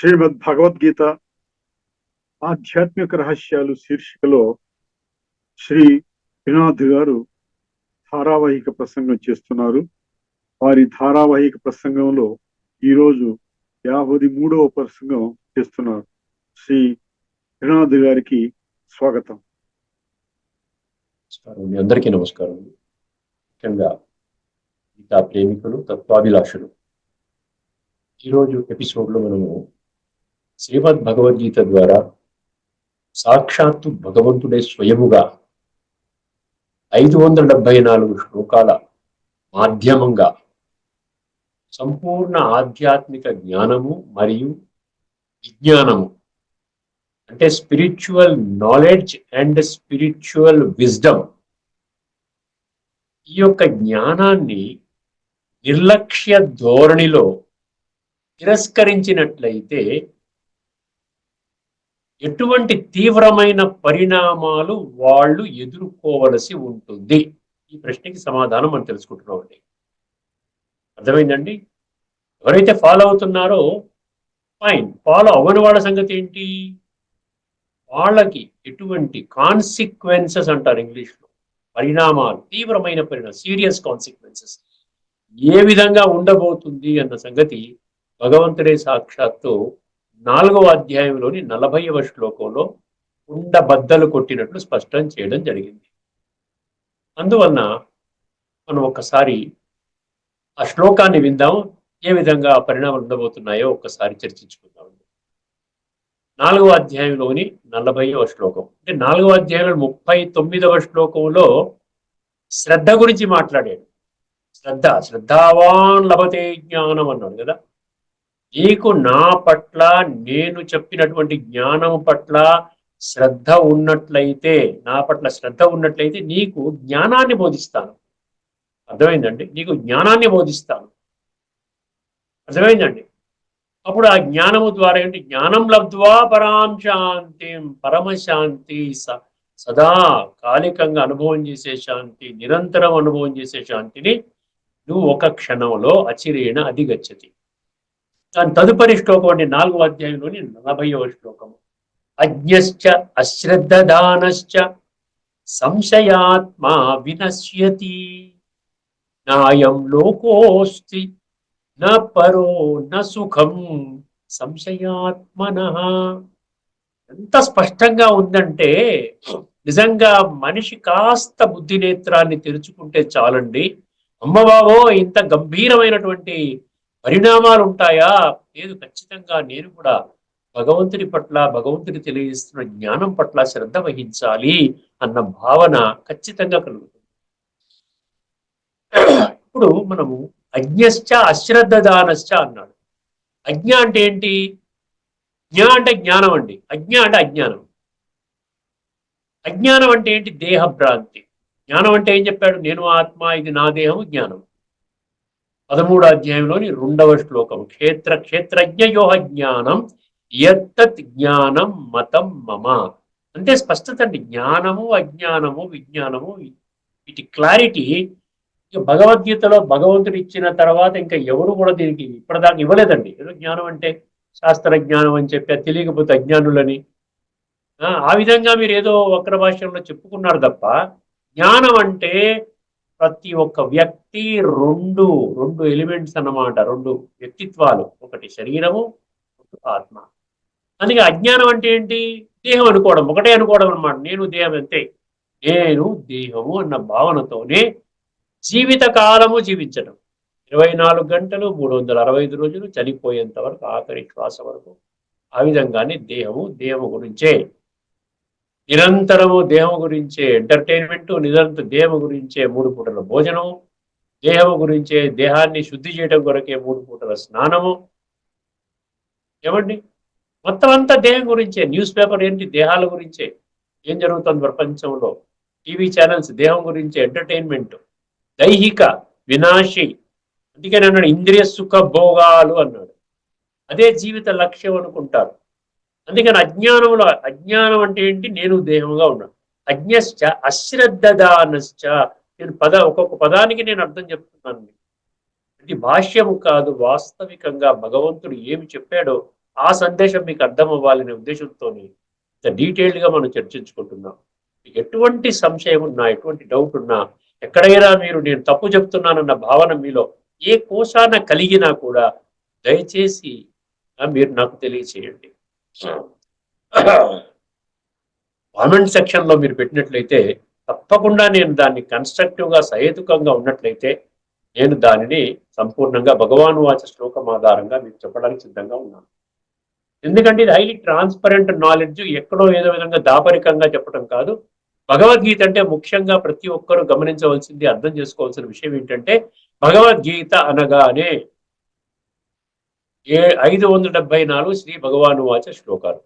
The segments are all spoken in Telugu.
శ్రీమద్ భగవద్గీత ఆధ్యాత్మిక రహస్యాలు శీర్షికలో శ్రీ శ్రీనాథ్ గారు ధారావాహిక ప్రసంగం చేస్తున్నారు. వారి ధారావాహిక ప్రసంగంలో ఈరోజు 53వ ప్రసంగం చేస్తున్నారు. శ్రీ శ్రీనాథ్ గారికి స్వాగతం. అందరికీ నమస్కారం. ముఖ్యంగా గీతా ప్రేమికులు, తత్వాభిలాషులు, ఈరోజు ఎపిసోడ్లో మనము శ్రీమద్ భగవద్గీత ద్వారా సాక్షాత్తు భగవంతుడే స్వయముగా 574 శ్లోకాల మాధ్యమంగా సంపూర్ణ ఆధ్యాత్మిక జ్ఞానము మరియు విజ్ఞానము అంటే spiritual knowledge and spiritual wisdom, ఈ యొక్క జ్ఞానాన్ని నిర్లక్ష్య ధోరణిలో తిరస్కరించినట్లయితే ఎటువంటి తీవ్రమైన పరిణామాలు వాళ్ళు ఎదుర్కోవలసి ఉంటుంది? ఈ ప్రశ్నకి సమాధానం మనం తెలుసుకుంటున్నాం అండి. అర్థమైందండి? ఎవరైతే ఫాలో అవుతున్నారో ఫైన్, ఫాలో అవ్వని వాళ్ళ సంగతి ఏంటి? వాళ్ళకి ఎటువంటి కాన్సిక్వెన్సెస్ అంటారు ఇంగ్లీష్లో, పరిణామాలు, తీవ్రమైన పరిణామాలు, సీరియస్ కాన్సిక్వెన్సెస్ ఏ విధంగా ఉండబోతుంది అన్న సంగతి భగవంతుడే సాక్షాత్తు 4వ అధ్యాయంలోని 40వ శ్లోకంలో ఉండబద్దలు కొట్టినట్లు స్పష్టం చేయడం జరిగింది. అందువలన మనం ఒక్కసారి ఆ శ్లోకాన్ని విందాం, ఏ విధంగా పరిణామాలు ఉండబోతున్నాయో ఒక్కసారి చర్చించుకుందాం. 4వ అధ్యాయంలోని 40వ శ్లోకం, అంటే 4వ అధ్యాయంలో 39వ శ్లోకంలో శ్రద్ధ గురించి మాట్లాడాడు. శ్రద్ధావాన్ లభతే జ్ఞానం అన్నాడు కదా. నీకు నా పట్ల, నేను చెప్పినటువంటి జ్ఞానం పట్ల శ్రద్ధ ఉన్నట్లయితే, నా పట్ల శ్రద్ధ ఉన్నట్లయితే నీకు జ్ఞానాన్ని బోధిస్తాను. అర్థమైందండి? నీకు జ్ఞానాన్ని బోధిస్తాను. అర్థమైందండి? అప్పుడు ఆ జ్ఞానము ద్వారా ఏంటి? జ్ఞానం లబ్ధ్వా పరాం శాంతి, పరమశాంతి, సదా కాలికంగా అనుభవం చేసే శాంతి, నిరంతరం అనుభవం చేసే శాంతిని నువ్వు ఒక క్షణంలో అచిరేణ అధిగచ్చతి. దాని తదుపరి శ్లోకం అంటే 4వ అధ్యాయంలోని 40వ శ్లోకము. అజ్ఞశ్చ అశ్రద్ధదానశ్చ సంశయాత్మా వినశ్యతి, నాయం లోకోస్తి న పరో న సుఖం సంశయాత్మనః. ఎంత స్పష్టంగా ఉందంటే, నిజంగా మనిషి కాస్త బుద్ధి నేత్రాన్ని తెరుచుకుంటే చాలండి, అమ్మబాబో ఇంత గంభీరమైనటువంటి పరిణామాలు ఉంటాయా? లేదు, ఖచ్చితంగా నేను కూడా భగవంతుని పట్ల, భగవంతుని తెలియజేస్తున్న జ్ఞానం పట్ల శ్రద్ధ వహించాలి అన్న భావన ఖచ్చితంగా కలుగుతుంది. ఇప్పుడు మనము అజ్ఞశ్చ అశ్రద్ధదానశ్చ అన్నాడు. అజ్ఞ అంటే ఏంటి? జ్ఞ అంటే జ్ఞానం అండి, అజ్ఞ అంటే అజ్ఞానం. అజ్ఞానం అంటే ఏంటి? దేహభ్రాంతి. జ్ఞానం అంటే ఏం చెప్పాడు? నేను ఆత్మ, ఇది నా దేహము, జ్ఞానం. 13వ అధ్యాయంలోని 2వ శ్లోకం, క్షేత్రజ్ఞయోహ జ్ఞానం యత్తత్ జ్ఞానం మతం మమ. అంటే స్పష్టత అండి. జ్ఞానము, అజ్ఞానము, విజ్ఞానము, వీటి క్లారిటీ భగవద్గీతలో భగవంతుడు ఇచ్చిన తర్వాత ఇంకా ఎవరు కూడా దీనికి ఇప్పటిదాకా ఇవ్వలేదండి. ఏదో జ్ఞానం అంటే శాస్త్ర జ్ఞానం అని చెప్పి, తెలియకపోతే అజ్ఞానులని ఆ విధంగా మీరు ఏదో వక్ర భాషలో చెప్పుకున్నారు తప్ప, జ్ఞానం అంటే ప్రతి ఒక్క వ్యక్తి రెండు ఎలిమెంట్స్ అన్నమాట, 2 వ్యక్తిత్వాలు, ఒకటి శరీరము, ఒకటి ఆత్మ. అందుకే అజ్ఞానం అంటే ఏంటి? దేహం అనుకోవడం, ఒకటే అనుకోవడం అనమాట. నేను దేహం, అంతే, నేను దేహము అన్న భావనతోనే జీవిత కాలము జీవించడం. 24 గంటలు, 365 రోజులు, చనిపోయేంత వరకు, ఆఖరి శ్వాస వరకు ఆ విధంగానే దేహము గురించే, నిరంతరము దేహం గురించే ఎంటర్టైన్మెంట్, నిరంతరం దేహం గురించే 3 పూటల భోజనం, దేహం గురించే దేహాన్ని శుద్ధి చేయడం కొరకే 3 పూటల స్నానము. ఏమండి? మొత్తం అంతా దేహం గురించే. న్యూస్ పేపర్ ఏంటి? దేహాల గురించే. ఏం జరుగుతుంది ప్రపంచంలో? టీవీ ఛానల్స్ దేహం గురించే, ఎంటర్టైన్మెంట్, దైహిక వినాశి. అందుకని అన్నాడు ఇంద్రియ సుఖ భోగాలు అన్నాడు. అదే జీవిత లక్ష్యం అనుకుంటారు. అందుకని అజ్ఞానం అంటే ఏంటి? నేను దేహంగా ఉన్నాను. అజ్ఞశ్చ అశ్రద్ధదానశ్చ. నేను ఒక్కొక్క పదానికి నేను అర్థం చెప్తున్నాను. ఇది భాష్యము కాదు, వాస్తవికంగా భగవంతుడు ఏమి చెప్పాడో ఆ సందేశం మీకు అర్థం అవ్వాలనే ఉద్దేశంతో ఇంత డీటెయిల్డ్గా మనం చర్చించుకుంటున్నాం. ఎటువంటి సంశయం ఉన్నా, ఎటువంటి డౌట్ ఉన్నా, ఎక్కడైనా మీరు నేను తప్పు చెప్తున్నానన్న భావన మీలో ఏ కోశాన కలిగినా కూడా దయచేసి మీరు నాకు తెలియచేయండి. కామెంట్ సెక్షన్లో మీరు పెట్టినట్లయితే తప్పకుండా నేను దాన్ని కన్స్ట్రక్టివ్గా సహేతుకంగా ఉన్నట్లయితే నేను దానిని సంపూర్ణంగా భగవాను వాచ శ్లోకం ఆధారంగా మీకు చెప్పడానికి సిద్ధంగా ఉన్నాను. ఎందుకంటే ఇది హైలీ ట్రాన్స్పరెంట్ నాలెడ్జ్, ఎక్కడో ఏదో విధంగా దాపరికంగా చెప్పడం కాదు. భగవద్గీత అంటే ముఖ్యంగా ప్రతి ఒక్కరూ గమనించవలసింది, అర్థం చేసుకోవాల్సిన విషయం ఏంటంటే భగవద్గీత అనగానే 574 శ్రీ భగవాను వాచ శ్లోకాలు.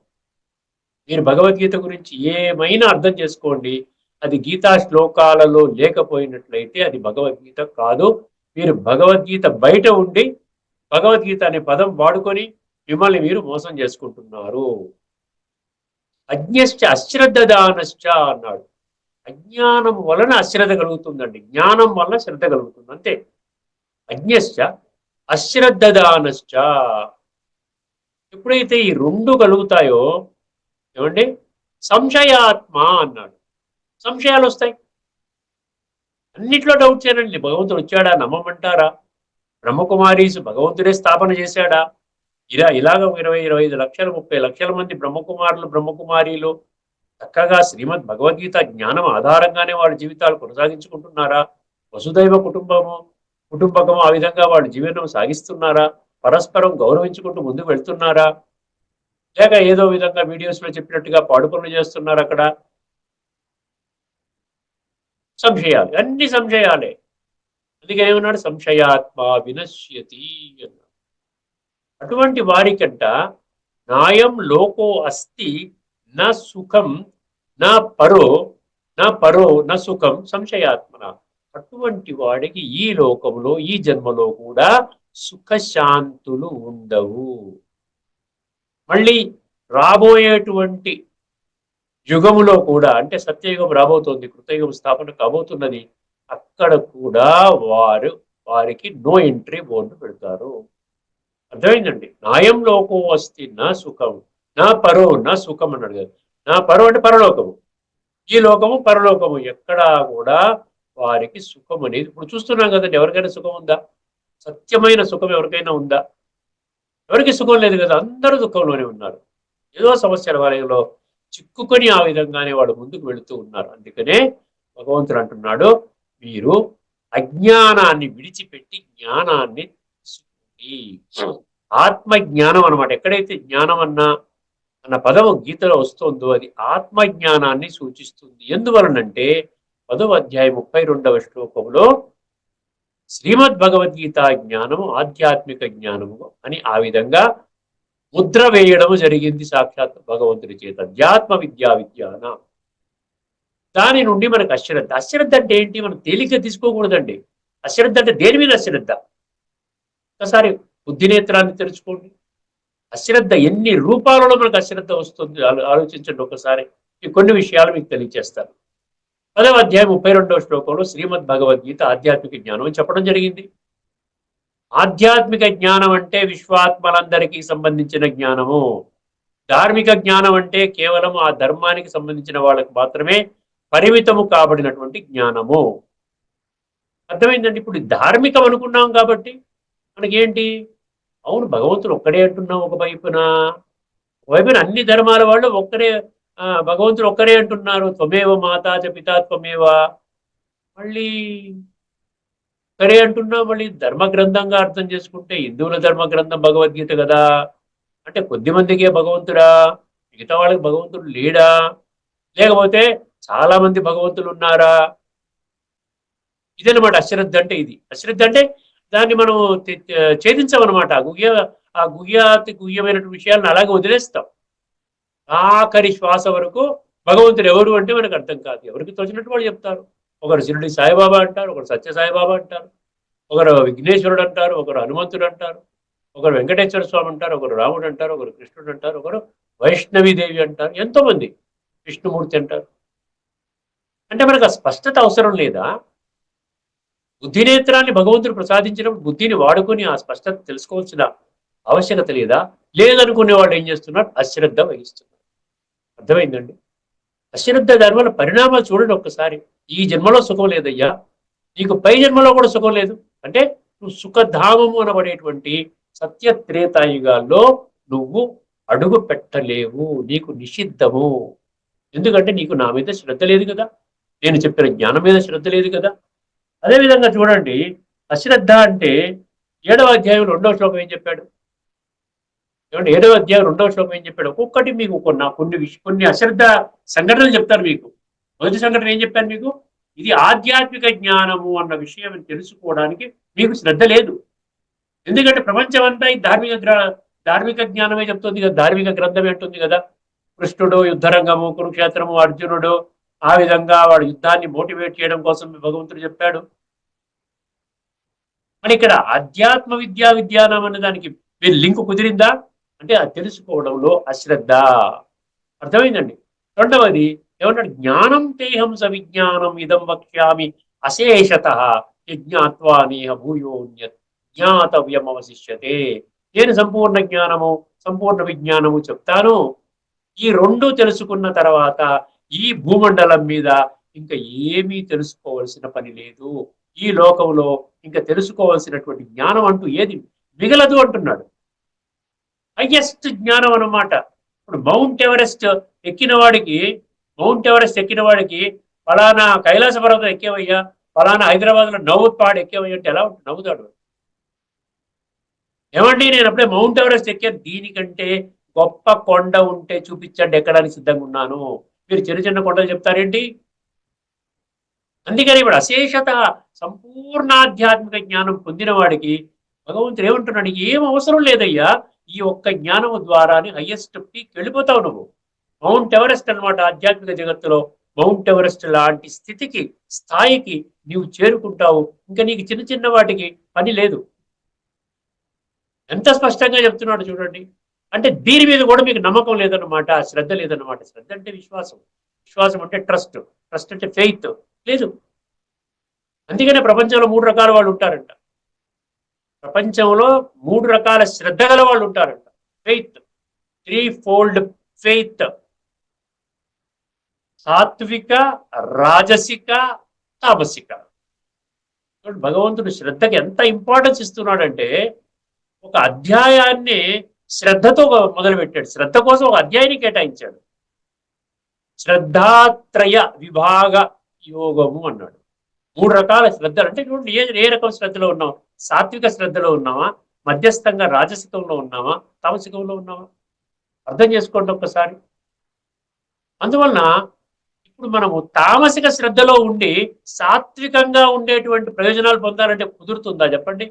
మీరు భగవద్గీత గురించి ఏమైనా అర్థం చేసుకోండి, అది గీతా శ్లోకాలలో లేకపోయినట్లయితే అది భగవద్గీత కాదు. మీరు భగవద్గీత బయట ఉండి భగవద్గీత అనే పదం వాడుకొని మిమ్మల్ని మీరు మోసం చేసుకుంటున్నారు. అజ్ఞశ్చ అశ్రద్ధదానశ్చ అన్నాడు. అజ్ఞానం వలన అశ్రద్ధ కలుగుతుందండి, జ్ఞానం వలన శ్రద్ధ కలుగుతుంది అంతే. అజ్ఞశ్చ అశ్రద్ధదానశ్చ. ఎప్పుడైతే ఈ రెండు కలుగుతాయో ఏమండి, సంశయాత్మ అన్నాడు. సంశయాలు వస్తాయి, అన్నిట్లో డౌట్ చేయనండి. భగవంతుడు వచ్చాడా, నమ్మమంటారా? బ్రహ్మకుమారీసు భగవంతుడే స్థాపన చేశాడా? ఇలాగ 20-25 లక్షలు 30 లక్షల మంది బ్రహ్మకుమారులు బ్రహ్మకుమారీలు చక్కగా శ్రీమద్ భగవద్గీత జ్ఞానం ఆధారంగానే వాళ్ళ జీవితాలు కొనసాగించుకుంటున్నారా? వసుదైవ కుటుంబకము ఆ విధంగా వాళ్ళ జీవనం సాగిస్తున్నారా? పరస్పరం గౌరవించుకుంటూ ముందుకు వెళ్తున్నారా? లేక ఏదో విధంగా వీడియోస్లో చెప్పినట్టుగా పాడుపనులు చేస్తున్నారు అక్కడ? సంశయాలు, అన్ని సంశయాలే. అందుకే ఏమన్నాడు, సంశయాత్మ వినశ్యతి అన్నాడు. అటువంటి వారికంట నాయం లోకో అస్తి నా సుఖం నా పరో నా సుఖం సంశయాత్మన. అటువంటి వాడికి ఈ లోకంలో ఈ జన్మలో కూడా సుఖశాంతులు ఉండవు. మళ్ళీ రాబోయేటువంటి యుగములో కూడా, అంటే సత్యయుగం రాబోతోంది, కృతయుగం స్థాపన కాబోతున్నది, అక్కడ కూడా వారికి నో ఎంట్రీ బోర్డు పెడతారు. అర్థమైందండి? నాయం లోకో అస్తి నా సుఖం నా పరో నా సుఖం అన్నాడు కదా. నా పరో అంటే పరలోకము, ఈ లోకము పరలోకము, ఎక్కడా కూడా వారికి సుఖం అనేది ఇప్పుడు చూస్తున్నాం కదండి. ఎవరికైనా సుఖం ఉందా? సత్యమైన సుఖం ఎవరికైనా ఉందా? ఎవరికి సుఖం లేదు కదా. అందరూ దుఃఖంలోనే ఉన్నారు, ఏదో సమస్యల వలయంలో చిక్కుకొని ఆ విధంగానే వాడు ముందుకు వెళుతూ ఉన్నారు. అందుకనే భగవంతుడు అంటున్నాడు, మీరు అజ్ఞానాన్ని విడిచిపెట్టి జ్ఞానాన్ని తీసుకోండి. ఆత్మ జ్ఞానం అనమాట. ఎక్కడైతే జ్ఞానం అన్న పదము గీతలో వస్తుందో అది ఆత్మ జ్ఞానాన్ని సూచిస్తుంది. ఎందువలనంటే 10వ అధ్యాయం 32వ శ్లోకంలో శ్రీమద్ భగవద్గీత జ్ఞానము ఆధ్యాత్మిక జ్ఞానము అని ఆ విధంగా ముద్ర వేయడము జరిగింది సాక్షాత్ భగవంతుడి చేత. అధ్యాత్మ విజ్ఞాన. దాని నుండి మనకు అశ్రద్ధ. అశ్రద్ధ అంటే ఏంటి? మనం తేలిక తీసుకోకూడదండి. అశ్రద్ధ అంటే దేని మీద అశ్రద్ధ? ఒకసారి బుద్ధినేత్రాన్ని తెరుచుకోండి. అశ్రద్ధ ఎన్ని రూపాలలో మనకు అశ్రద్ధ వస్తుంది ఆలోచించండి ఒకసారి. ఈ కొన్ని విషయాలు మీకు తెలియజేస్తాను. 10వ అధ్యాయం 32వ శ్లోకంలో శ్రీమద్ భగవద్గీత ఆధ్యాత్మిక జ్ఞానం అని చెప్పడం జరిగింది. ఆధ్యాత్మిక జ్ఞానం అంటే విశ్వాత్మలందరికీ సంబంధించిన జ్ఞానము. ధార్మిక జ్ఞానం అంటే కేవలం ఆ ధర్మానికి సంబంధించిన వాళ్ళకు మాత్రమే పరిమితము కాబడినటువంటి జ్ఞానము. అర్థమైందండి? ఇప్పుడు ధార్మికం అనుకున్నాం కాబట్టి మనకేంటి, అవును భగవంతుడు ఒక్కడే అంటున్నాం ఒకవైపున అన్ని ధర్మాల వాళ్ళు ఒక్కరే, భగవంతుడు ఒక్కరే అంటున్నారు. త్వమేవ మాతా చ పితా త్వమేవ, మళ్ళీ ఒక్కరే అంటున్నాం. మళ్ళీ ధర్మ గ్రంథంగా అర్థం చేసుకుంటే హిందువుల ధర్మ గ్రంథం భగవద్గీత కదా. అంటే కొద్ది మందికే భగవంతుడా, మిగతా వాళ్ళకి భగవంతుడు లేడా? లేకపోతే చాలా మంది భగవంతులు ఉన్నారా? ఇదనమాట అశ్రద్ధ అంటే. ఇది అశ్రద్ధ అంటే దాన్ని మనం ఛేదించామన్నమాట. ఆ గుహ్యమైనటువంటి విషయాలను అలాగే వదిలేస్తాం. ఆఖరి శ్వాస వరకు భగవంతుడు ఎవరు అంటే మనకు అర్థం కాదు. ఎవరికి తోచినట్టు వాళ్ళు చెప్తారు. ఒకరు షిరిడి సాయిబాబా అంటారు, ఒకరు సత్య సాయిబాబా అంటారు, ఒకరు విఘ్నేశ్వరుడు అంటారు, ఒకరు హనుమంతుడు అంటారు, ఒకరు వెంకటేశ్వర స్వామి అంటారు, ఒకరు రాముడు అంటారు, ఒకరు కృష్ణుడు అంటారు, ఒకరు వైష్ణవీదేవి అంటారు, ఎంతో మంది విష్ణుమూర్తి అంటారు. అంటే మనకు ఆ స్పష్టత అవసరం లేదా? బుద్ధినేత్రాన్ని భగవంతుడు ప్రసాదించినప్పుడు బుద్ధిని వాడుకొని ఆ స్పష్టత తెలుసుకోవాల్సిన ఆవశ్యకత లేదా? లేదనుకునే వాళ్ళు ఏం చేస్తున్నారు? అశ్రద్ధ వహిస్తున్నారు. అర్థమైందండి? అశ్రద్ధ దానివల్ల పరిణామాలు చూడండి ఒక్కసారి. ఈ జన్మలో సుఖం లేదయ్యా, నీకు పై జన్మలో కూడా సుఖం లేదు అంటే నువ్వు సుఖధామము అనబడేటువంటి సత్య త్రేతాయుగాల్లో నువ్వు అడుగు పెట్టలేవు, నీకు నిషిద్ధము. ఎందుకంటే నీకు నా మీద శ్రద్ధ లేదు కదా, నేను చెప్పిన జ్ఞానం మీద శ్రద్ధ లేదు కదా. అదేవిధంగా చూడండి, అశ్రద్ధ అంటే 7వ అధ్యాయం 2వ శ్లోకం ఏం చెప్పాడు? ఏమంటే 7వ అధ్యాయం 2వ శ్లోకం ఏం చెప్పాడు? ఒక్కొక్కటి మీకు కొన్ని అశ్రద్ధ సంఘటనలు చెప్తారు మీకు. మొదటి సంఘటన ఏం చెప్పాను మీకు? ఇది ఆధ్యాత్మిక జ్ఞానము అన్న విషయం తెలుసుకోవడానికి మీకు శ్రద్ధ లేదు. ఎందుకంటే ప్రపంచం అంతా ఈ ధార్మిక జ్ఞానమే చెప్తుంది కదా, ధార్మిక గ్రంథమే అంటుంది కదా. కృష్ణుడు యుద్ధరంగము, కురుక్షేత్రము, అర్జునుడు ఆ విధంగా వాడు యుద్ధాన్ని మోటివేట్ చేయడం కోసం భగవంతుడు చెప్పాడు. మరి ఇక్కడ అధ్యాత్మ విజ్ఞానం అనే దానికి మీరు లింక్ కుదిరిందా అంటే అది తెలుసుకోవడంలో అశ్రద్ధ. అర్థమైందండి? రెండవది ఏమన్నాడు? జ్ఞానం తేహం సవిజ్ఞానం ఇదం వక్ష్యామి అశేషత యజ్ఞాత్వా నేహ భూయోన్యత్ జ్ఞాతవ్యం అవశిష్యతే. నేను సంపూర్ణ జ్ఞానము, సంపూర్ణ విజ్ఞానము చెప్తాను. ఈ రెండు తెలుసుకున్న తర్వాత ఈ భూమండలం మీద ఇంకా ఏమీ తెలుసుకోవాల్సిన పని లేదు. ఈ లోకంలో ఇంకా తెలుసుకోవాల్సినటువంటి జ్ఞానం అంటూ ఏది మిగలదు అంటున్నాడు. హైయెస్ట్ జ్ఞానం అన్నమాట. ఇప్పుడు మౌంట్ ఎవరెస్ట్ ఎక్కిన వాడికి ఫలానా కైలాస పర్వతం ఎక్కేవయ్యా, ఫలానా హైదరాబాద్ లో నవ్వుపాడు ఎక్కేవయ్యా అంటే ఎలా ఉంటుంది? నవ్వుతాడు. ఏమండి నేను అప్పుడే మౌంట్ ఎవరెస్ట్ ఎక్కాను, దీనికంటే గొప్ప కొండ ఉంటే చూపించండి, ఎక్కడానికి సిద్ధంగా ఉన్నాను. మీరు చిన్న చిన్న కొండలు చెప్తారేంటి? అందుకని ఇప్పుడు అశేషత సంపూర్ణ ఆధ్యాత్మిక జ్ఞానం పొందిన వాడికి భగవంతుడు ఏమంటున్నాడు? ఏం అవసరం లేదయ్యా, ఈ ఒక్క జ్ఞానము ద్వారానే హయ్యెస్ట్ పీక్ వెళ్ళిపోతావు నువ్వు. మౌంట్ ఎవరెస్ట్ అనమాట ఆధ్యాత్మిక జగత్తులో. మౌంట్ ఎవరెస్ట్ లాంటి స్థాయికి నీవు చేరుకుంటావు. ఇంకా నీకు చిన్న చిన్న వాటికి పని లేదు. ఎంత స్పష్టంగా చెప్తున్నాడు చూడండి. అంటే దీని మీద కూడా మీకు నమ్మకం లేదన్నమాట, శ్రద్ధ లేదన్నమాట. శ్రద్ధ అంటే విశ్వాసం, విశ్వాసం అంటే ట్రస్ట్, ట్రస్ట్ అంటే ఫెయిత్ లేదు. అందుకనే ప్రపంచంలో 3 రకాల వాళ్ళు ఉంటారంట. ప్రపంచంలో 3 రకాల శ్రద్ధ గల వాళ్ళు ఉంటారంట. ఫెయిత్, 3 ఫెయిత్: సాత్విక, రాజసిక, తామసిక. భగవంతుడు శ్రద్ధకి ఎంత ఇంపార్టెన్స్ ఇస్తున్నాడంటే ఒక అధ్యాయాన్ని శ్రద్ధతో మొదలుపెట్టాడు. శ్రద్ధ కోసం ఒక అధ్యాయాన్ని కేటాయించాడు. శ్రద్ధాత్రయ విభాగ యోగము అన్నాడు. 3 రకాల శ్రద్ధలు అంటే చూడండి, ఏ రకం శ్రద్ధలో ఉన్నాం? సాత్విక శ్రద్ధలో ఉన్నావా, మధ్యస్థంగా రాజసికంలో ఉన్నావా, తామసికంలో ఉన్నావా? అర్థం చేసుకోండి ఒక్కసారి. అందువలన ఇప్పుడు మనము తామసిక శ్రద్ధలో ఉండి సాత్వికంగా ఉండేటువంటి ప్రయోజనాలు పొందాలంటే కుదురుతుందా చెప్పండి?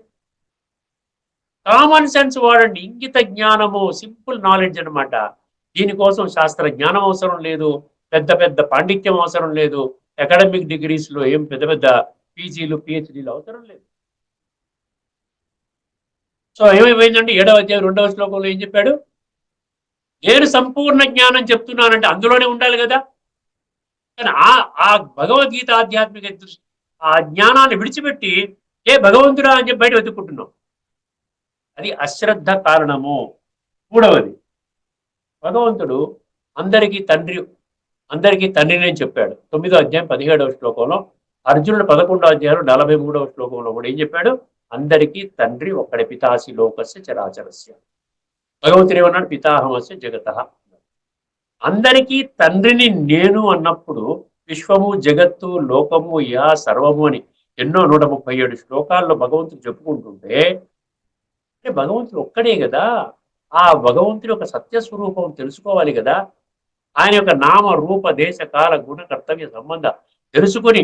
కామన్ సెన్స్ వాడండి. ఇంగిత జ్ఞానము, సింపుల్ నాలెడ్జ్ అనమాట. దీనికోసం శాస్త్ర జ్ఞానం అవసరం లేదు, పెద్ద పెద్ద పాండిత్యం అవసరం లేదు, అకాడమిక్ డిగ్రీస్ లో ఏం పెద్ద పెద్ద పీజీలు పిహెచ్డీలు అవసరం లేదు. సో ఏమైపోయిందండి? 7వ అధ్యాయం 2వ శ్లోకంలో ఏం చెప్పాడు? నేను సంపూర్ణ జ్ఞానం చెప్తున్నానంటే అందులోనే ఉండాలి కదా. కానీ ఆ భగవద్గీత ఆధ్యాత్మిక ఆ జ్ఞానాన్ని విడిచిపెట్టి భగవంతుడా అని చెప్పి బయట వెతుక్కుంటున్నాం. అది అశ్రద్ధ కారణము. మూడవది, భగవంతుడు అందరికీ తండ్రిని చెప్పాడు. 9వ అధ్యాయం 17వ శ్లోకంలో. అర్జునుడు 11వ అధ్యాయం 43వ శ్లోకంలో కూడా ఏం చెప్పాడు? అందరికీ తండ్రి ఒక్కడే, పితాసి లోకస్య చరాచరస్య. భగవంతుడు ఏమన్నాడు? పితాహమస్య జగత. అందరికీ తండ్రిని నేను అన్నప్పుడు విశ్వము, జగత్తు, లోకము, యా సర్వము అని ఎన్నో 137 శ్లోకాల్లో భగవంతుడు చెప్పుకుంటుంటే భగవంతుడు ఒక్కడే కదా. ఆ భగవంతుడి యొక్క సత్యస్వరూపం తెలుసుకోవాలి కదా. ఆయన యొక్క నామ రూప దేశ కాల గుణ కర్తవ్య సంబంధ తెలుసుకొని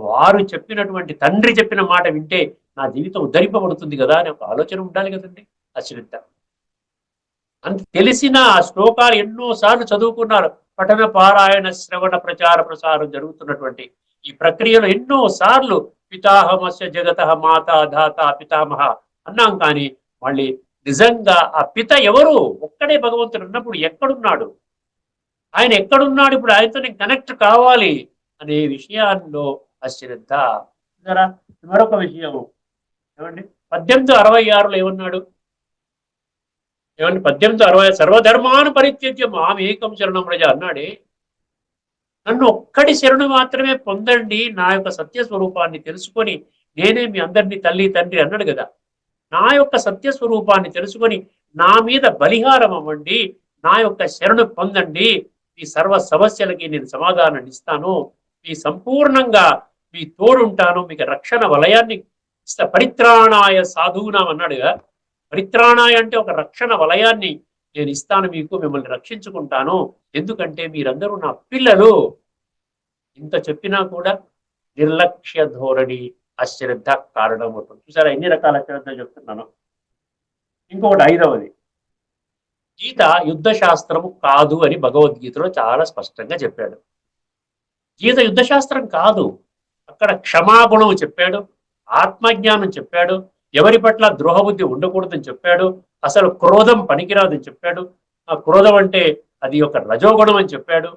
వారు చెప్పినటువంటి తండ్రి చెప్పిన మాట వింటే నా జీవితం ఉద్ధరింపబడుతుంది కదా అనే ఒక ఆలోచన ఉండాలి కదండి. అశ్రద్ధ. అంత తెలిసిన ఆ శ్లోకాలు ఎన్నోసార్లు చదువుకున్నారు. పఠన పారాయణ శ్రవణ ప్రచార ప్రసారం జరుగుతున్నటువంటి ఈ ప్రక్రియలో ఎన్నో సార్లు పితాహమస్య జగత మాత ధాత పితామహ అన్నాం. కానీ మళ్ళీ నిజంగా ఆ పిత ఎవరు? ఒక్కడే భగవంతుడు ఉన్నప్పుడు ఎక్కడున్నాడు? ఆయన ఎక్కడున్నాడు? ఇప్పుడు ఆయనతో నేను కనెక్ట్ కావాలి అనే విషయాల్లో అశ్రద్ధ. మరొక విషయం ఏమండి, 1866లో ఏమన్నాడు? ఏమంటే 1860 సర్వధర్మాను పరిత్యజ్య మామేకం శరణం ప్రజ అన్నాడే. నన్ను ఒక్కటి శరణు మాత్రమే పొందండి, నా యొక్క సత్య స్వరూపాన్ని తెలుసుకొని నేనే మీ అందరినీ తల్లి తండ్రి అన్నాడు కదా. నా యొక్క సత్య స్వరూపాన్ని తెలుసుకొని నా మీద బలిహారం అవ్వండి, నా యొక్క శరణు పొందండి, మీ సర్వ సమస్యలకి నేను సమాధానం ఇస్తాను, మీ సంపూర్ణంగా మీ తోడుంటాను, మీకు రక్షణ వలయాన్ని పరిత్రాణాయ సాధువునాం అన్నాడుగా. పరిత్రాణాయ అంటే ఒక రక్షణ వలయాన్ని నేను ఇస్తాను మీకు, మిమ్మల్ని రక్షించుకుంటాను, ఎందుకంటే మీరందరూ నా పిల్లలు. ఇంత చెప్పినా కూడా నిర్లక్ష్య ధోరణి, అశ్రద్ధ కారణం అవుతుంది. చూసారా ఎన్ని రకాల అశ్రద్ధ చెప్తున్నాను. ఇంకొకటి ఐదవది, గీత యుద్ధ శాస్త్రము కాదు అని భగవద్గీతలో చాలా స్పష్టంగా చెప్పాడు. గీత యుద్ధ శాస్త్రం కాదు. అక్కడ క్షమాగుణం చెప్పాడు, ఆత్మజ్ఞానం చెప్పాడు, ఎవరి పట్ల ద్రోహబుద్ధి ఉండకూడదని చెప్పాడు, అసలు క్రోధం పనికిరాదని చెప్పాడు, ఆ క్రోధం అంటే అది ఒక రజోగుణం అని చెప్పాడు,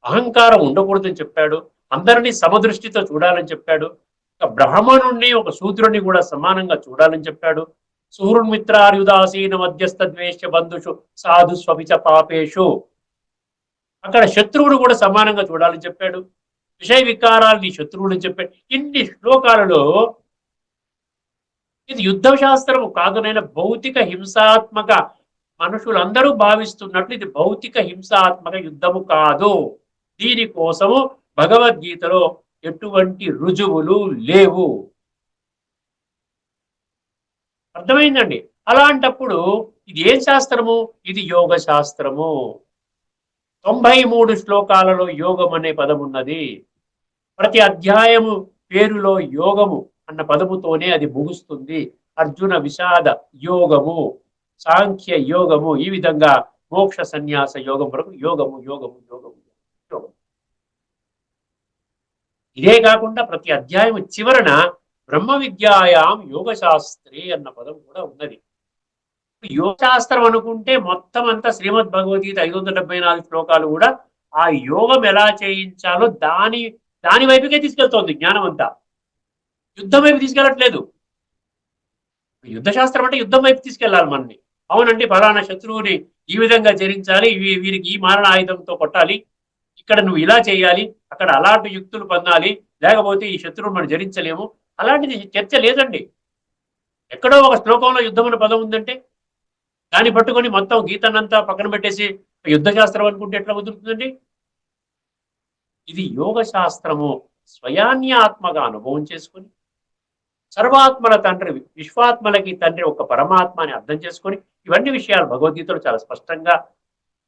అహంకారం ఉండకూడదని చెప్పాడు, అందరినీ సమదృష్టితో చూడాలని చెప్పాడు, ఒక బ్రాహ్మణుణ్ణి ఒక శూద్రుణ్ణి కూడా సమానంగా చూడాలని చెప్పాడు, సుహృన్మిత్రార్యుదాసీన మధ్యస్థ ద్వేష బంధుషు సాధు స్వపిచ పాపేషు, అక్కడ శత్రువును కూడా సమానంగా చూడాలని చెప్పాడు, విషయ వికారాలని శత్రువుని చెప్పాడు. ఇన్ని శ్లోకాలలో ఇది యుద్ధ శాస్త్రము కాదునైనా భౌతిక హింసాత్మక, మనుషులందరూ భావిస్తున్నట్లు ఇది భౌతిక హింసాత్మక యుద్ధము కాదు. దీనికోసము భగవద్గీతలో ఎటువంటి రుజువులు లేవు. అర్థమైందండి. అలాంటప్పుడు ఇది ఏం శాస్త్రము? ఇది యోగ శాస్త్రము. 93 శ్లోకాలలో యోగం అనే పదం ఉన్నది. ప్రతి అధ్యాయము పేరులో యోగము అన్న పదముతోనే అది ముగుస్తుంది. అర్జున విషాద యోగము, సాంఖ్య యోగము, ఈ విధంగా మోక్ష సన్యాస యోగం వరకు యోగము యోగము యోగము యోగం. ఇదే కాకుండా ప్రతి అధ్యాయం చివరన బ్రహ్మ విద్యాయాం యోగ శాస్త్రే అన్న పదం కూడా ఉన్నది. యోగ శాస్త్రం అనుకుంటే మొత్తం అంతా శ్రీమద్ భగవద్గీత 574 శ్లోకాలు కూడా ఆ యోగం ఎలా చేయించాలో దాని వైపుకే తీసుకెళ్తోంది. జ్ఞానం అంతా యుద్ధం వైపు తీసుకెళ్ళట్లేదు. యుద్ధ శాస్త్రం అంటే యుద్ధం వైపు తీసుకెళ్లాలి మనని. అవునండి, ఫలానా శత్రువుని ఈ విధంగా జరించాలి, వీరికి ఈ మారణ ఆయుధంతో కొట్టాలి, ఇక్కడ నువ్వు ఇలా చేయాలి, అక్కడ అలాంటి యుక్తులు పొందాలి, లేకపోతే ఈ శత్రువుని మనం జరించలేము, అలాంటిది చర్చ లేదండి. ఎక్కడో ఒక శ్లోకంలో యుద్ధం అనే పదం ఉందంటే దాన్ని పట్టుకొని మొత్తం గీతనంతా పక్కన పెట్టేసి యుద్ధ శాస్త్రం అనుకుంటే ఎట్లా కుదురుతుందండి? ఇది యోగ శాస్త్రము. స్వయాన్ని ఆత్మగా అనుభవం చేసుకుని సర్వాత్మల తండ్రి, విశ్వాత్మలకి తండ్రి ఒక పరమాత్మ అని అర్థం చేసుకొని ఇవన్నీ విషయాలు భగవద్గీతలో చాలా స్పష్టంగా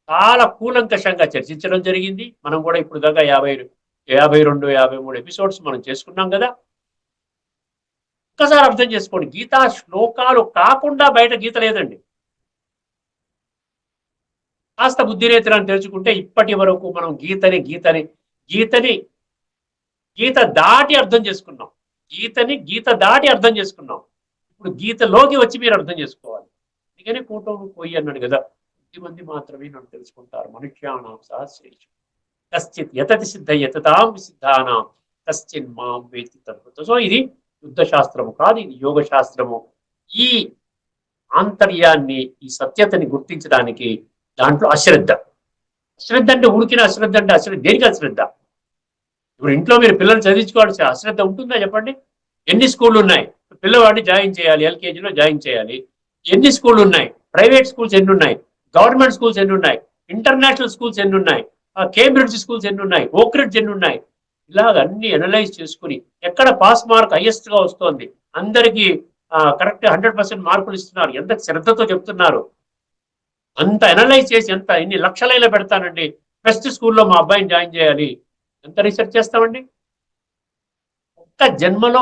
చాలా కూలంకషంగా చర్చించడం జరిగింది. మనం కూడా ఇప్పుడు దాకా 52, 53 ఎపిసోడ్స్ మనం చేసుకున్నాం కదా. ఒక్కసారి అర్థం చేసుకోండి, గీతా శ్లోకాలు కాకుండా బయట గీత లేదండి. కాస్త బుద్ధిరేతనాన్ని తెలుసుకుంటే ఇప్పటి వరకు మనం గీత దాటి అర్థం చేసుకున్నాం. గీత దాటి అర్థం చేసుకున్నాం. ఇప్పుడు గీతలోకి వచ్చి మీరు అర్థం చేసుకోవాలి. అందుకనే కూటమి పోయి అన్నాడు కదా, కొద్దిమంది మాత్రమే నన్ను తెలుసుకుంటారు. మనుష్యానాం సహస్రేషు కశ్చిత్ యతతి సిద్ధ యతతాం విసిద్ధానాం కశ్చిన్ మాం వేత్తి తద్భుత. సో ఇది యుద్ధ శాస్త్రము కాదు, ఇది యోగ శాస్త్రము. ఈ ఆంతర్యాన్ని, ఈ సత్యతని గుర్తించడానికి దాంట్లో అశ్రద్ధ అంటే ఉడికిన అశ్రద్ధ అంటే అశ్రద్ధ దేనికి అశ్రద్ధ? ఇప్పుడు ఇంట్లో మీరు పిల్లలు చదివించుకోవాల్సిన అశ్రద్ధ ఉంటుందా చెప్పండి? ఎన్ని స్కూళ్ళు ఉన్నాయి? పిల్లవాడిని జాయిన్ చేయాలి, ఎల్కేజీలో జాయిన్ చేయాలి. ఎన్ని స్కూళ్ళు ఉన్నాయి? ప్రైవేట్ స్కూల్స్ ఎన్ని ఉన్నాయి? గవర్నమెంట్ స్కూల్స్ ఎన్ని ఉన్నాయి? ఇంటర్నేషనల్ స్కూల్స్ ఎన్ని ఉన్నాయి? కేంబ్రిడ్జ్ స్కూల్స్ ఎన్ని ఉన్నాయి? ఓక్రిడ్జ్ ఎన్ని ఉన్నాయి? ఇలాగ అన్ని అనలైజ్ చేసుకుని ఎక్కడ పాస్ మార్క్ హైయెస్ట్ గా వస్తుంది, అందరికీ కరెక్ట్ 100% మార్కులు ఇస్తున్నారు, ఎంత శ్రద్ధతో చెప్తున్నారు, అంత అనలైజ్ చేసి ఎన్ని లక్షలైనా పెడతానండి, బెస్ట్ స్కూల్లో మా అబ్బాయిని జాయిన్ చేయాలి, ఎంత రీసెర్చ్ చేస్తామండి? ఒక్క జన్మలో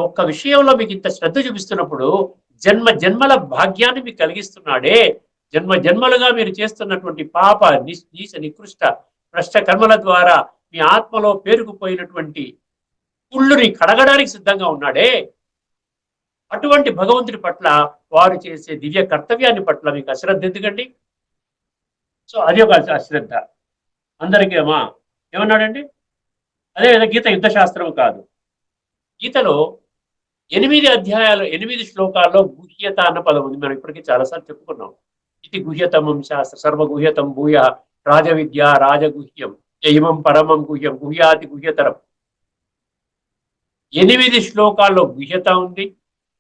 ఒక్క విషయంలో మీకు ఇంత శ్రద్ధ చూపిస్తున్నప్పుడు జన్మల భాగ్యాన్ని మీకు కలిగిస్తున్నాడే. జన్మలుగా మీరు చేస్తున్నటువంటి పాప నీచ నికృష్ట భ్రష్ట కర్మల ద్వారా మీ ఆత్మలో పేరుకుపోయినటువంటి కుళ్ళుని కడగడానికి సిద్ధంగా ఉన్నాడే. అటువంటి భగవంతుడి పట్ల వారు చేసే దివ్య కర్తవ్యాన్ని పట్ల మీకు అశ్రద్ధ ఎందుకండి? సో అది ఒక అశ్రద్ధ. అందరికీ ఏమన్నాడండి? అదే గీత యుద్ధ శాస్త్రం కాదు. గీతలో 8 అధ్యాయాలు 8 శ్లోకాల్లో గుహ్యత అన్న పదం ఉంది. మనం ఇప్పటికీ చాలాసార్లు చెప్పుకున్నాం. ఇది గుహ్యతమం శాస్త్ర సర్వగుహ్యతం భూయ రాజవిద్య రాజగుహ్యం ఇమం పరమం గుహ్యం గుహ్యాతి గుహ్యతరం. 8 శ్లోకాల్లో గుహ్యత ఉంది.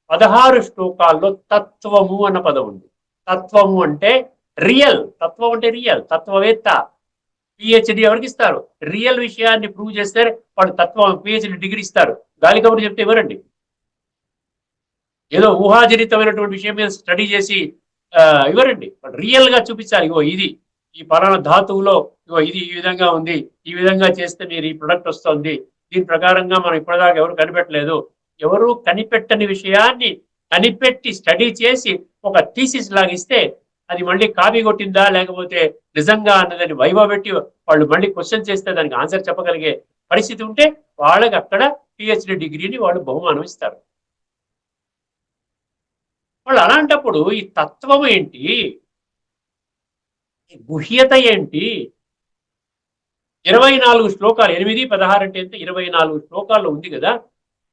16 శ్లోకాల్లో తత్వము అన్న పదం ఉంది. తత్వము అంటే రియల్. తత్వం అంటే రియల్. తత్వవేత్త పిహెచ్డి ఎవరికి ఇస్తారు? రియల్ విషయాన్ని ప్రూవ్ చేస్తే వాడు తత్వం పిహెచ్డి డిగ్రీ ఇస్తారు. గాలి కబుర్లు చెప్తే ఎవరండి? ఏదో ఊహాజనితమైనటువంటి విషయం మీద స్టడీ చేసి ఇవ్వరండి. రియల్ గా చూపించాలి. ఇగో ఇది ఈ పలానా ధాతువులో ఇగో ఇది ఈ విధంగా ఉంది, ఈ విధంగా చేస్తే మీరు ఈ ప్రొడక్ట్ వస్తుంది, దీని ప్రకారంగా మనం ఇప్పటిదాకా ఎవరు కనిపెట్టలేదు. ఎవరు కనిపెట్టని విషయాన్ని కనిపెట్టి స్టడీ చేసి ఒక థీసిస్ లాగా ఇస్తే అది మళ్ళీ కాపీ కొట్టిందా లేకపోతే నిజంగా అన్నదని వైవా పెట్టి వాళ్ళు మళ్ళీ క్వశ్చన్ చేస్తే దానికి ఆన్సర్ చెప్పగలిగే పరిస్థితి ఉంటే వాళ్ళకి అక్కడ పిహెచ్డి డిగ్రీని వాళ్ళు బహుమానం ఇస్తారు. వాళ్ళు అలాంటప్పుడు ఈ తత్వం ఏంటి, ఈ గుహ్యత ఏంటి? 24 శ్లోకాలు 8, 16 అంటే ఎంత? 24 శ్లోకాల్లో ఉంది కదా.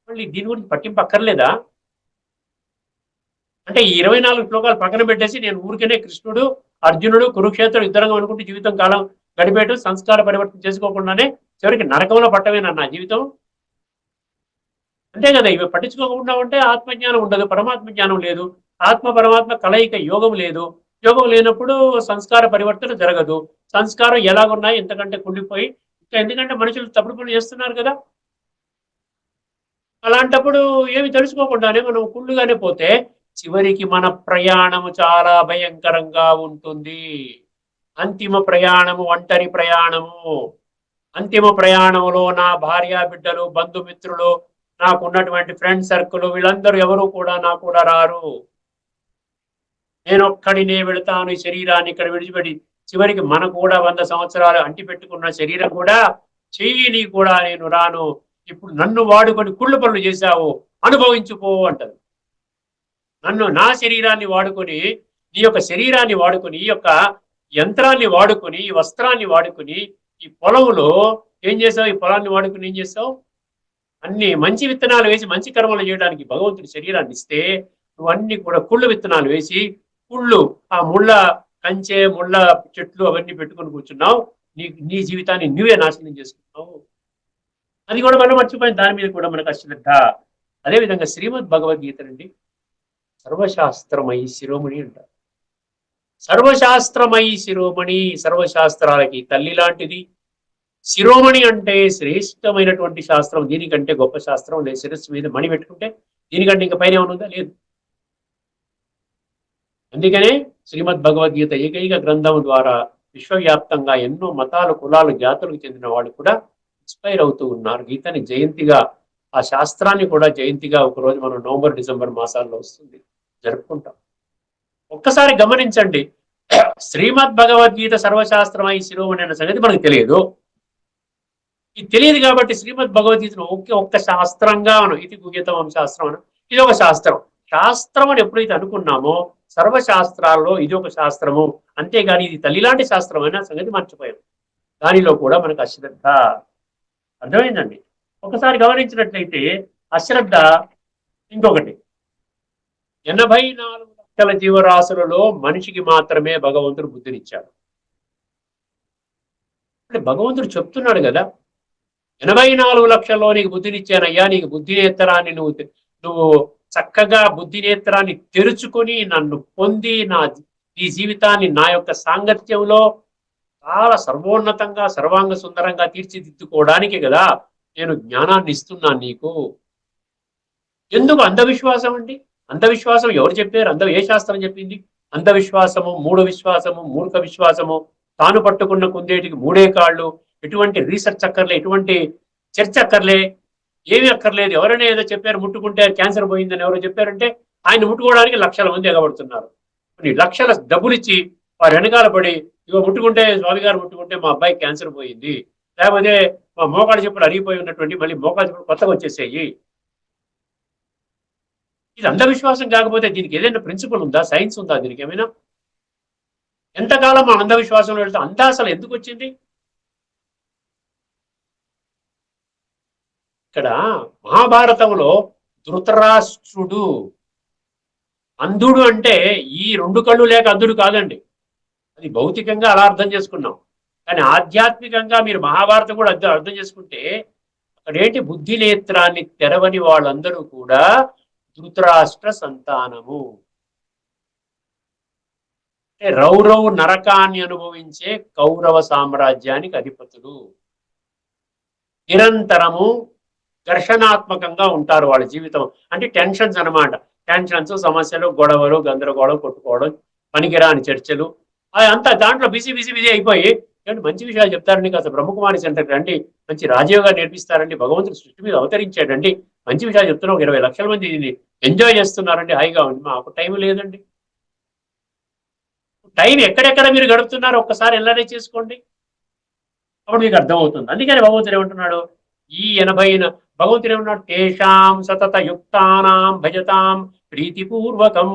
మళ్ళీ దీని గురించి పట్టింపు అక్కర్లేదా? అంటే ఈ 24 శ్లోకాలు పక్కన పెట్టేసి నేను ఊరికనే కృష్ణుడు అర్జునుడు కురుక్షేత్రం యుద్ధరంగం అనుకుంటే జీవితం కాలం గడిపేయటం, సంస్కార పరివర్తన చేసుకోకుండానే చివరికి నరకంలో పట్టవేనా నా జీవితం? అంతే కదా. ఇవి పట్టించుకోకుండా ఉంటే ఆత్మజ్ఞానం ఉండదు, పరమాత్మ జ్ఞానం లేదు. ఆత్మ పరమాత్మ కలయిక యోగం లేదు. యోగం లేనప్పుడు సంస్కార పరివర్తన జరగదు. సంస్కారం ఎలాగున్నాయి ఎంతకంటే కుళ్ళిపోయి ఇంకా, ఎందుకంటే మనుషులు తప్పుడు పనులు చేస్తున్నారు కదా. అలాంటప్పుడు ఏమి తెలుసుకోకుండానే మనం కుళ్ళుగానే పోతే చివరికి మన ప్రయాణము చాలా భయంకరంగా ఉంటుంది. అంతిమ ప్రయాణము ఒంటరి ప్రయాణము. అంతిమ ప్రయాణంలో నా భార్య బిడ్డలు బంధుమిత్రులు నాకున్నటువంటి ఫ్రెండ్ సర్కిల్ వీళ్ళందరూ ఎవరు కూడా నా కూడా రారు. నేనొక్కడినే వెళతాను ఈ శరీరాన్ని ఇక్కడ విడిచిపెట్టి. చివరికి మనకు కూడా 100 సంవత్సరాలు అంటి పెట్టుకున్న శరీరం కూడా చెయ్యిని కూడా నేను రాను, ఇప్పుడు నన్ను వాడుకొని కుళ్ళు పనులు చేశావు అనుభవించుకో అంటారు. నన్ను నా శరీరాన్ని వాడుకొని నీ యొక్క శరీరాన్ని వాడుకొని ఈ యొక్క యంత్రాన్ని వాడుకొని ఈ వస్త్రాన్ని వాడుకొని ఈ పొలంలో ఏం చేసావు? ఈ పొలాన్ని వాడుకొని ఏం చేసావు? అన్ని మంచి విత్తనాలు వేసి మంచి కర్మలు చేయడానికి భగవంతుడి శరీరాన్ని ఇస్తే నువ్వన్నీ కూడా కుళ్ళు విత్తనాలు వేసి కుళ్ళు ఆ ముళ్ళ కంచె ముళ్ళ చెట్లు అవన్నీ పెట్టుకొని కూర్చున్నావు. నీ జీవితాన్ని నువ్వే నాశనం చేసుకున్నావు. అది కూడా మనం మర్చిపోయింది. దాని మీద కూడా మనకు అశ్రద్ధ. అదేవిధంగా శ్రీమద్ భగవద్గీత నుండి సర్వశాస్త్రమయి శిరోమణి అంటారు. సర్వశాస్త్రమయి శిరోమణి, సర్వశాస్త్రాలకి తల్లి లాంటిది. శిరోమణి అంటే శ్రేష్టమైనటువంటి శాస్త్రం. దీనికంటే గొప్ప శాస్త్రం లేదు. శిరస్సు మీద మణి పెట్టుకుంటే దీనికంటే ఇంకా పైన ఏమనుందా? లేదు. అందుకనే శ్రీమద్ భగవద్గీత ఏకైక గ్రంథం ద్వారా విశ్వవ్యాప్తంగా ఎన్నో మతాలు కులాలు జాతులకు చెందిన వాళ్ళు కూడా ఇన్స్పైర్ అవుతూ ఉన్నారు. గీతని జయంతిగా, ఆ శాస్త్రాన్ని కూడా జయంతిగా ఒకరోజు మనం నవంబర్ డిసెంబర్ మాసాల్లో వస్తుంది, జరుపుకుంటాం. ఒక్కసారి గమనించండి, శ్రీమద్ భగవద్గీత సర్వశాస్త్రమై శిరోమణి అన్న సంగతి మనకు తెలియదు. ఇది తెలియదు కాబట్టి శ్రీమద్ భగవద్గీతను ఒక్క శాస్త్రంగా మనం ఇది గుహ్యతమం శాస్త్రం అని, ఇది ఒక శాస్త్రం. శాస్త్రం అని ఎప్పుడైతే అనుకున్నామో సర్వశాస్త్రాల్లో ఇది ఒక శాస్త్రము, అంతేగాని ఇది తల్లిలాంటి శాస్త్రం అనే సంగతి మర్చిపోయాం. దానిలో కూడా మనకు అశ్రద్ధ. అర్థమైందండి? ఒకసారి గమనించినట్లయితే అశ్రద్ధ ఇంకొకటి. 84 లక్షల జీవరాశులలో మనిషికి మాత్రమే భగవంతుడు బుద్ధినిచ్చాడు. అంటే భగవంతుడు చెప్తున్నాడు కదా, 84 లక్షల్లో నీకు బుద్ధినిచ్చానయ్యా, నీకు బుద్ధినేత్రాన్ని నువ్వు చక్కగా బుద్ధినేత్రాన్ని తెరుచుకొని నన్ను పొంది నీ జీవితాన్ని నా యొక్క సాంగత్యంలో చాలా సర్వోన్నతంగా సర్వాంగ సుందరంగా తీర్చిదిద్దుకోవడానికి కదా నేను జ్ఞానాన్ని ఇస్తున్నాను నీకు. ఎందుకు అంధవిశ్వాసం అండి? అంధవిశ్వాసం ఎవరు చెప్పారు? ఏ శాస్త్రం చెప్పింది? అంధవిశ్వాసము, మూఢ విశ్వాసము, మూర్ఖ విశ్వాసము, తాను పట్టుకున్న కుందేటికి 3 కాళ్ళు, ఎటువంటి రీసెర్చ్ అక్కర్లే, ఎటువంటి చర్చ అక్కర్లే, ఏమీ అక్కర్లేదు. ఎవరైనా ఏదో చెప్పారు ముట్టుకుంటే క్యాన్సర్ పోయిందని ఎవరో చెప్పారంటే ఆయన ముట్టుకోవడానికి లక్షల మంది ఎగబడుతున్నారు. కొన్ని లక్షల డబ్బులు ఇచ్చి వారు వెనకాల పడి ఇగో ముట్టుకుంటే, స్వామి గారు ముట్టుకుంటే మా అబ్బాయి క్యాన్సర్ పోయింది, లేకపోతే మా మోకాళ్ళ చెప్పులు అరిగిపోయి ఉన్నటువంటి మళ్ళీ మోకాళ్ళ చెప్పులు కొత్తగా వచ్చేసేయి. ఇది అంధవిశ్వాసం కాకపోతే దీనికి ఏదైనా ప్రిన్సిపల్ ఉందా? సైన్స్ ఉందా దీనికి ఏమైనా? ఎంతకాలం మన అంధవిశ్వాసంలో వెళ్తే అంతా అసలు ఎందుకు వచ్చింది? ఇక్కడ మహాభారతంలో ధృతరాష్ట్రుడు. అంధుడు అంటే ఈ రెండు కళ్ళు లేక అంధుడు కాదండి, అది భౌతికంగా అలా అర్థం చేసుకున్నాం. కానీ ఆధ్యాత్మికంగా మీరు మహాభారతం కూడా అర్థం చేసుకుంటే అక్కడేంటి, బుద్ధి నేత్రాన్ని తెరవని వాళ్ళందరూ కూడా ధృతరాష్ట్ర సంతానము. అంటే రౌరవ్ నరకాన్ని అనుభవించే కౌరవ సామ్రాజ్యానికి అధిపతులు. నిరంతరము ఘర్షణాత్మకంగా ఉంటారు వాళ్ళ జీవితం. అంటే టెన్షన్స్ అనమాట. టెన్షన్స్, సమస్యలు, గొడవలు, గందరగోళం, కొట్టుకోవడం, పనికిరాని చర్చలు, అంతా దాంట్లో బిజీ బిజీ బిజీ అయిపోయి ఏమంటే మంచి విషయాలు చెప్తారండి, కాస్త బ్రహ్మకుమారి సెంటర్కి రండి, మంచి రాజయోగా నేర్పిస్తారండి, భగవంతుడు సృష్టి మీద అవతరించాడండి, మంచి విషయాలు చెప్తున్నా, ఒక 20 లక్షల మంది దీన్ని ఎంజాయ్ చేస్తున్నారండి, హాయిగా ఉంది. మాకు టైం లేదండి. టైం ఎక్కడెక్కడ మీరు గడుపుతున్నారో ఒక్కసారి ఎల్లనే చేసుకోండి, అప్పుడు మీకు అర్థమవుతుంది. అందుకని భగవంతుడు ఏమంటున్నాడు, ఈ 80 భగవంతుడు ఏమన్నాడు, తేషాం సతత యుక్తానాం భజతాం ప్రీతిపూర్వకం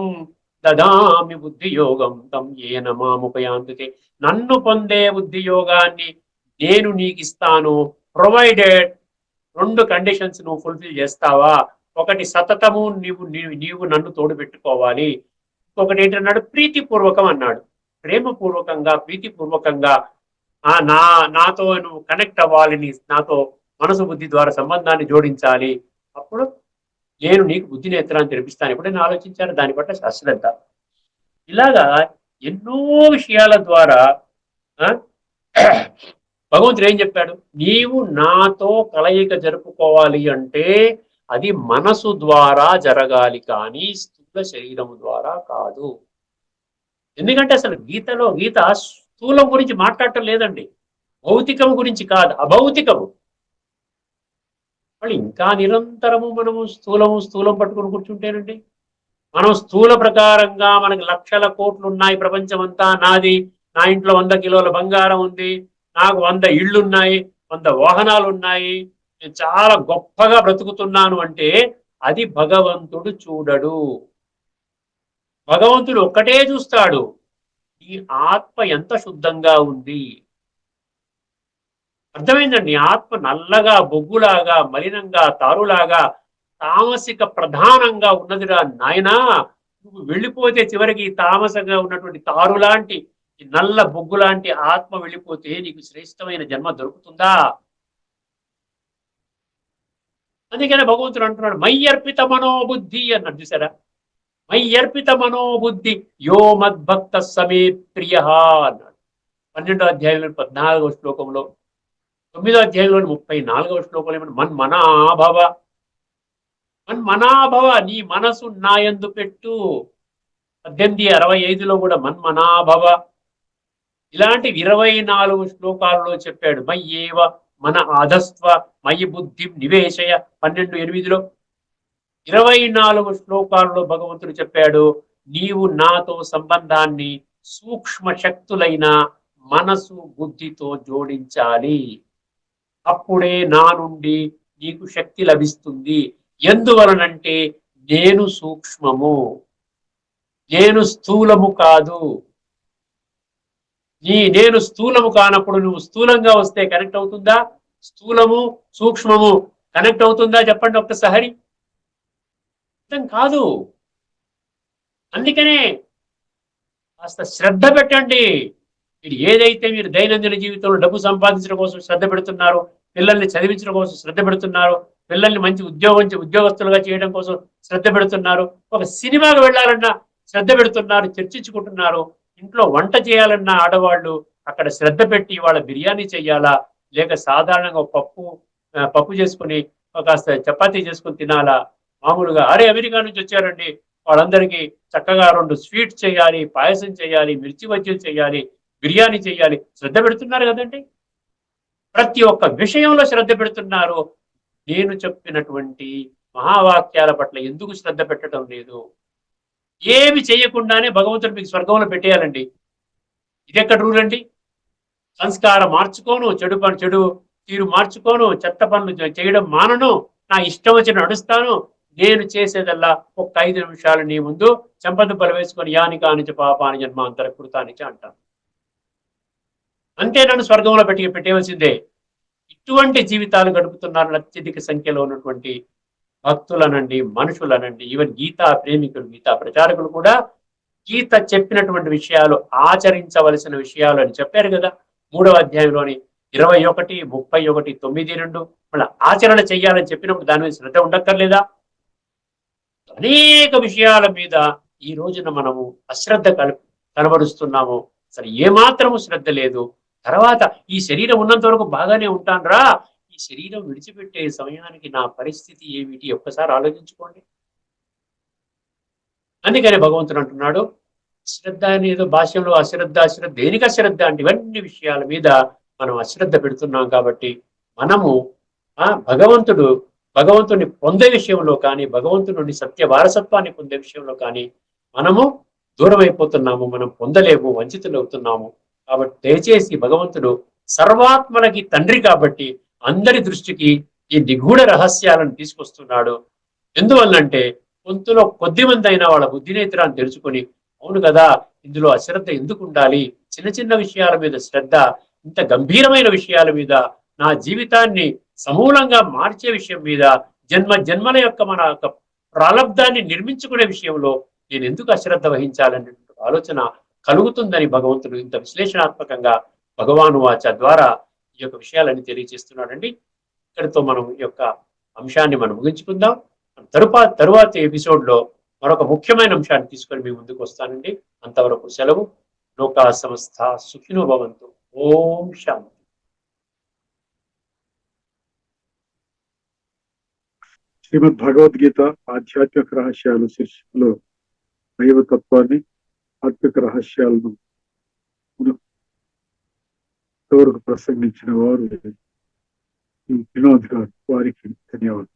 దదామి బుద్ధి యోగం తం ఏన మాముపయాంతుతే. నన్ను పొందే బుద్ధి యోగాన్ని నేను నీకు ఇస్తాను, ప్రొవైడెడ్ 2 కండిషన్స్ నువ్వు ఫుల్ఫిల్ చేస్తావా. ఒకటి సతతము నీవు నన్ను తోడు పెట్టుకోవాలి, ఇంకొకటి ఏంటన్నాడు, ప్రీతిపూర్వకం అన్నాడు. ప్రేమపూర్వకంగా, ప్రీతిపూర్వకంగా నాతో నువ్వు కనెక్ట్ అవ్వాలి, నాతో మనసు బుద్ధి ద్వారా సంబంధాన్ని జోడించాలి, అప్పుడు నేను నీకు బుద్ధి నేత్రాన్ని తెరిపిస్తాను. ఎప్పుడైనా ఆలోచించారు దాని పట్ల అశ్రద్ధ. ఇలాగా ఎన్నో విషయాల ద్వారా భగవంతుడు ఏం చెప్పాడు, నీవు నాతో కలయిక జరుపుకోవాలి అంటే అది మనసు ద్వారా జరగాలి, కానీ స్థూల శరీరము ద్వారా కాదు. ఎందుకంటే అసలు గీత స్థూలం గురించి మాట్లాడటం లేదండి, భౌతికం గురించి కాదు, అభౌతికము. మళ్ళీ ఇంకా నిరంతరము మనము స్థూలం పట్టుకుని కూర్చుంటేనండి, మనం స్థూల ప్రకారంగా మనకి లక్షల కోట్లు ఉన్నాయి, ప్రపంచం అంతా నాది, నా ఇంట్లో 100 కిలోల బంగారం ఉంది, నాకు 100 ఇళ్ళు ఉన్నాయి, 100 వాహనాలు ఉన్నాయి, నేను చాలా గొప్పగా బ్రతుకుతున్నాను అంటే అది భగవంతుడు చూడడు. భగవంతుడు ఒక్కటే చూస్తాడు, ఈ ఆత్మ ఎంత శుద్ధంగా ఉంది. అర్థమైందండి, ఆత్మ నల్లగా, బొగ్గులాగా, మలినంగా, తారులాగా, తామసిక ప్రధానంగా ఉన్నదిరా నాయనా. నువ్వు వెళ్ళిపోతే చివరికి తామసంగా ఉన్నటువంటి తారు లాంటి, నల్ల బొగ్గు లాంటి ఆత్మ వెళ్ళిపోతే నీకు శ్రేష్టమైన జన్మ దొరుకుతుందా? అందుకనే భగవంతుడు అంటున్నాడు, మయ్యర్పిత మనోబుద్ధి అన్నాడు, చూసారా, మయ్యర్పిత మనోబుద్ధి యో మద్భక్త సమే ప్రియ అన్నాడు. 12వ అధ్యాయంలో 14వ శ్లోకంలో, 9వ అధ్యాయంలోని 34వ శ్లోకంలో ఏమన్నా, మన్మనాభవ, నీ మనసు నాయందు పెట్టు. 1865లో కూడా మన్మనాభవ. ఇలాంటి 24 శ్లోకాలలో చెప్పాడు, మయ్యేవ మన అధస్వ మయి బుద్ధి నివేశయ. 12:8లో 24 శ్లోకాలలో భగవంతుడు చెప్పాడు, నీవు నాతో సంబంధాన్ని సూక్ష్మ శక్తులైన మనసు బుద్ధితో జోడించాలి, అప్పుడే నా నుండి నీకు శక్తి లభిస్తుంది. ఎందువలనంటే నేను సూక్ష్మము, నేను స్థూలము కాదు. నేను స్థూలము కానప్పుడు నువ్వు స్థూలంగా వస్తే కనెక్ట్ అవుతుందా? స్థూలము సూక్ష్మము కనెక్ట్ అవుతుందా చెప్పండి ఒక్కసారి. అర్థం కాదు. అందుకనే కాస్త శ్రద్ధ పెట్టండి. మీరు ఏదైతే మీరు దైనందిన జీవితంలో డబ్బు సంపాదించడం కోసం శ్రద్ధ పెడుతున్నారు, పిల్లల్ని చదివించడం కోసం శ్రద్ధ పెడుతున్నారు, పిల్లల్ని మంచి ఉద్యోగస్తులుగా చేయడం కోసం శ్రద్ధ పెడుతున్నారు, ఒక సినిమాకి వెళ్ళాలన్నా శ్రద్ధ పెడుతున్నారు, చర్చించుకుంటున్నారు, ఇంట్లో వంట చేయాలన్న ఆడవాళ్ళు అక్కడ శ్రద్ధ పెట్టి వాళ్ళ బిర్యానీ చెయ్యాలా, లేక సాధారణంగా పప్పు చేసుకుని కాస్త చపాతీ చేసుకుని తినాలా, మామూలుగా అరే అమెరికా నుంచి వచ్చారండి వాళ్ళందరికీ చక్కగా 2 స్వీట్స్ చేయాలి, పాయసం చేయాలి, మిర్చి బజ్జీలు చేయాలి, బిర్యానీ చేయాలి, శ్రద్ధ పెడుతున్నారు కదండి. ప్రతి ఒక్క విషయంలో శ్రద్ధ పెడుతున్నారు. నేను చెప్పినటువంటి మహావాక్యాల పట్ల ఎందుకు శ్రద్ధ పెట్టడం లేదు? ఏమి చేయకుండానే భగవంతుడు మీకు స్వర్గంలో పెట్టేయాలండి. ఇది ఎక్కడ రూల్ అండి? సంస్కారం మార్చుకోను, చెడు తీరు మార్చుకోను, చెత్త పనులు చేయడం మానను, నా ఇష్టం వచ్చి నడుస్తాను, నేను చేసేదల్లా ఒక 5 నిమిషాలు నీ ముందు చెంపదుబ్బలు వేసుకొని యాని కానిచ పాపాని జన్మాంతర కృతానిచ అంటాను. అంతే, నన్ను స్వర్గంలో పెట్టేవలసిందే. ఇటువంటి జీవితాలు గడుపుతున్నారు అత్యధిక సంఖ్యలో ఉన్నటువంటి భక్తులనండి, మనుషులనండి, ఈవెన్ గీతా ప్రేమికులు, గీతా ప్రచారకులు కూడా గీత చెప్పినటువంటి విషయాలు ఆచరించవలసిన విషయాలు అని చెప్పారు కదా. 3వ అధ్యాయంలోని 21, 31, 9, 2 మళ్ళీ ఆచరణ చెయ్యాలని చెప్పినప్పుడు దాని మీద శ్రద్ధ ఉండక్కర్లేదా? అనేక విషయాల మీద ఈ రోజున మనము అశ్రద్ధ కనబరుస్తున్నాము. అసలు ఏమాత్రము శ్రద్ధ లేదు. తర్వాత ఈ శరీరం ఉన్నంత వరకు బాగానే ఉంటానురా, ఈ శరీరం విడిచిపెట్టే సమయానికి నా పరిస్థితి ఏమిటి ఒక్కసారి ఆలోచించుకోండి. అందుకని భగవంతుడు అంటున్నాడు, శ్రద్ధ అనేది భాష్యంలో అశ్రద్ధ, అశ్రద్ధ దేనికి అశ్రద్ధ అంటే ఇవన్నీ విషయాల మీద మనం అశ్రద్ధ పెడుతున్నాం. కాబట్టి మనము భగవంతుని పొందే విషయంలో కానీ, భగవంతుడి నుండి సత్య వారసత్వాన్ని పొందే విషయంలో కానీ మనము దూరం అయిపోతున్నాము, మనం పొందలేము, వంచితులు అవుతున్నాము. కాబట్టి దయచేసి భగవంతుడు సర్వాత్మలకి తండ్రి కాబట్టి అందరి దృష్టికి ఈ నిగూఢ రహస్యాలను తీసుకొస్తున్నాడు. ఎందువల్లంటే కొంతలో కొద్ది మంది అయినా వాళ్ళ బుద్ధినేత్రాన్ని తెలుసుకొని, అవును కదా, ఇందులో అశ్రద్ధ ఎందుకు ఉండాలి, చిన్న చిన్న విషయాల మీద శ్రద్ధ, ఇంత గంభీరమైన విషయాల మీద, నా జీవితాన్ని సమూలంగా మార్చే విషయం మీద, జన్మల యొక్క మన యొక్క ప్రాలబ్ధాన్ని నిర్మించుకునే విషయంలో నేను ఎందుకు అశ్రద్ధ వహించాలనే ఆలోచన కలుగుతుందని భగవంతుడు ఇంత విశ్లేషణాత్మకంగా భగవాను వాచ ద్వారా ఈ యొక్క విషయాలన్నీ తెలియజేస్తున్నాడండి. ఇక్కడితో మనం ఈ యొక్క అంశాన్ని మనం ముగించుకుందాం. తరువాతి ఎపిసోడ్ లో మరొక ముఖ్యమైన అంశాన్ని తీసుకొని మీ ముందుకు వస్తానండి. అంతవరకు సెలవు. లోకా సమస్త సుఖినో భవంతు. ఓం శాంతి. శ్రీమద్ భగవద్గీత ఆధ్యాత్మిక రహస్యాలు శీర్షికలో దైవతత్వాన్ని, ఆత్మిక రహస్యాలను ఇంతవరకు ప్రసంగించిన వారు వినోద్ గారు, వారికి ధన్యవాదాలు.